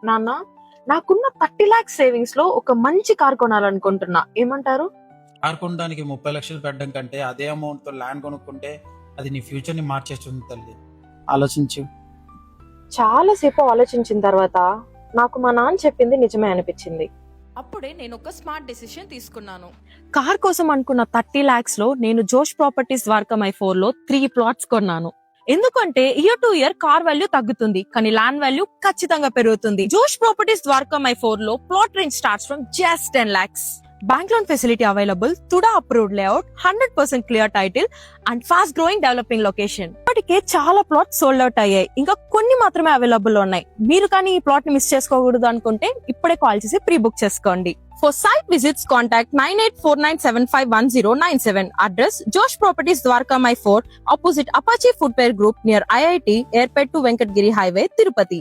నాన్న, నాకున్న 30 lakhs savings లో ఒక మంచి కార్ కొనాలనుకుంటున్నా, ఏమంటారు? కార్ కొనడానికి 30 లక్షలు పెట్టడం కంటే అదే అమౌంట్ తో ల్యాండ్ కొనుక్కుంటే అది నీ ఫ్యూచర్ ని మార్చేస్తుంది తల్లి. ఆలోచించు. చాలాసేపు ఆలోచించిన తర్వాత నాకు మా నాన్న చెప్పింది నిజమే అనిపించింది. అప్పుడే నేను ఒక స్మార్ట్ డెసిషన్ తీసుకున్నాను. కార్ కోసం అనుకున్న 30 lakhs లో నేను జోష్ ప్రాపర్టీస్ ద్వారకా మై4 లో 3 plots కొన్నాను. ఎందుకంటే year to year car value తగ్గుతుంది, కానీ ల్యాండ్ వాల్యూ ఖచ్చితంగా పెరుగుతుంది. జోష్ ప్రాపర్టీస్ ద్వారకా మై4 లో plot range starts from just 10 lakhs. Bank loan facility available, TUDA approved layout, 100% clear title and fast growing developing location. ఇప్పటికే చాలా ప్లాట్స్ సోల్డ్ అవుట్ అయ్యాయి, ఇంకా కొన్ని మాత్రమే అవైలబుల్ ఉన్నాయి. మీరు కానీ ఈ ప్లాట్ ని మిస్ చేసుకోకూడదు అనుకుంటే ఇప్పుడే కాల్ చేసి ప్రీ బుక్ చేసుకోండి. For site visits, contact 9849751097. Address Josh Properties Dwarka My 4, opposite Apache Footwear Group near IIT, Airport to Venkatgiri Highway, Tirupati.